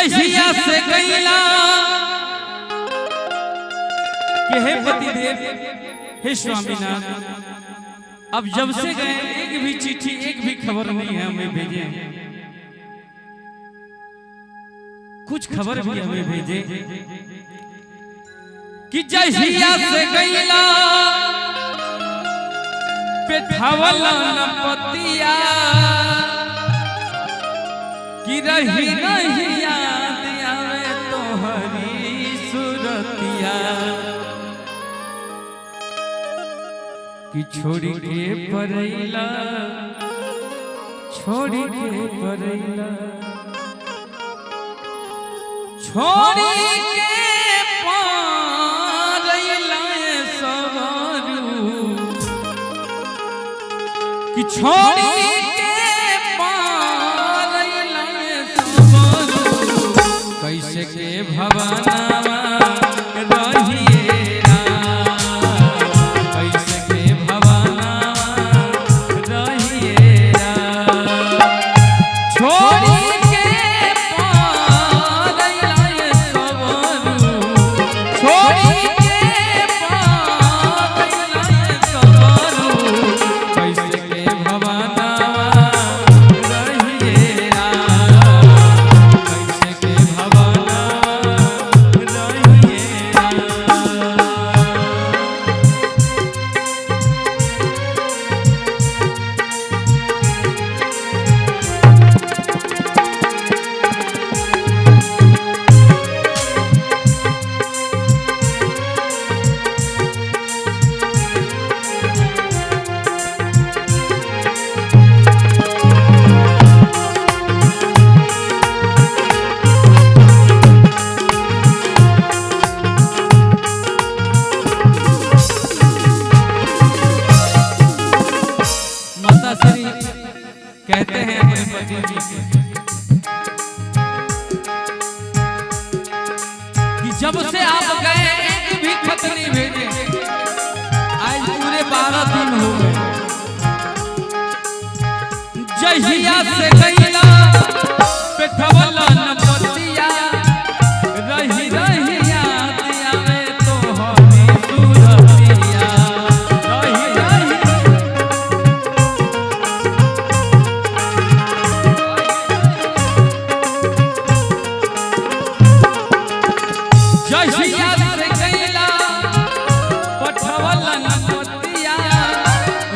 जहिया से गईला कि हे पतिदेव, हे स्वामीनाथ, अब जब से गए एक भी चिट्ठी, एक भी खबर नहीं है हमें भेजे। कुछ खबर भी हमें भेजे कि जहिया से गईला पे धावला न पतिया कि रही नहीं याद आवे तोहरी सूरतिया कि छोड़ी के परैला, छोड़ी के परैला, छोड़ी के परैला सवारू कि छोड़ी के परैला सवारू कैसे के भवनावा कहते हैं अपने पति जी से कि जब से आप गए एक भी खत नहीं भेजे। आज पूरे 12 दिन हो गए। जहिया से गईला पे धवला न पतिया रही रही याद आवे तोहरी सूरतिया रही रही जहिया से गईला पठवला न पतिया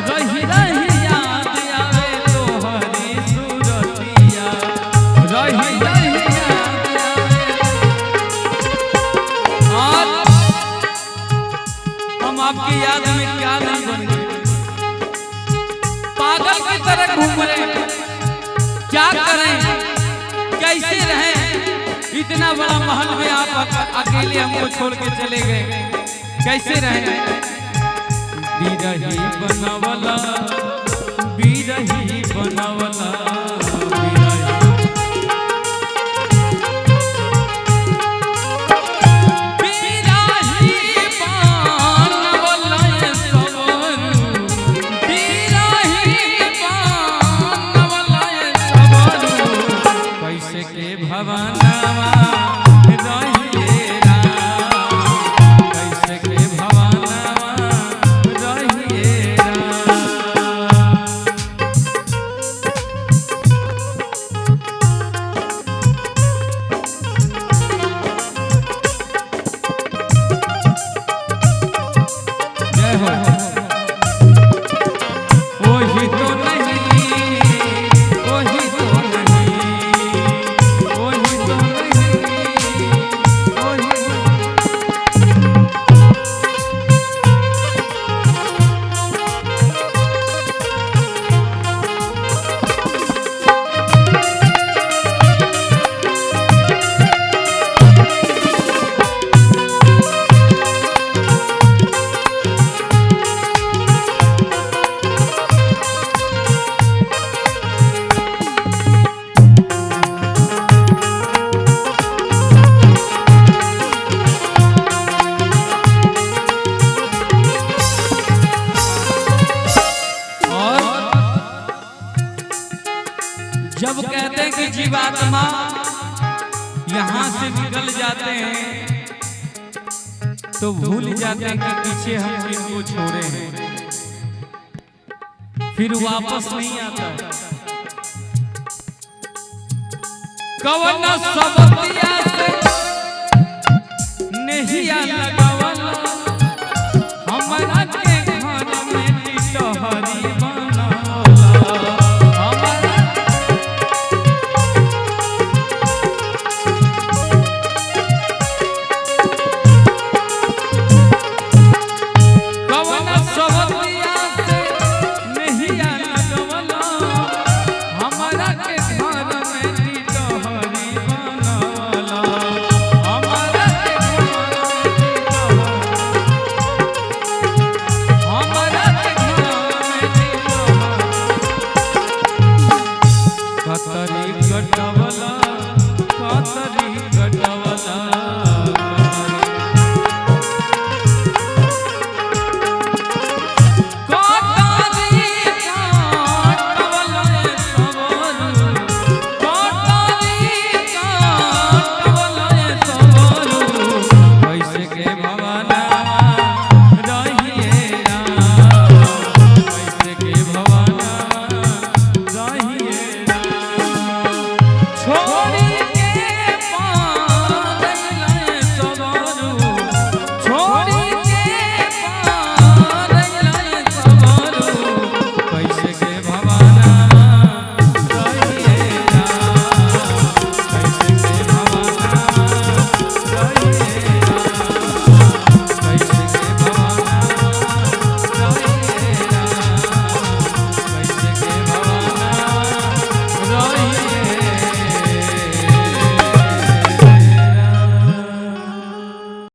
रही रही याद आवे तोहरी सूरतिया रही रही याद आवे। और हम आपकी याद में क्या नहीं बन गए, पागल की तरह घूम रहे, क्या करें, कैसे रहें। इतना बड़ा महल में आप अकेले हमको छोड़ के चले गए, कैसे रहे। बिरही बनवला, बिरही बनवला, कैसे के भवनावा रहिए राम, कैसे के भवनावा रहिए राम। जय हो। वही तो नहीं, वही तो नहीं, वही तो नहीं, वही यहाँ से निकल जाते हैं तो भूल जाते हैं कि पीछे हम किनको छोड़े हैं, फिर वापस नहीं आता। कवन सबतिया से नहीं लगा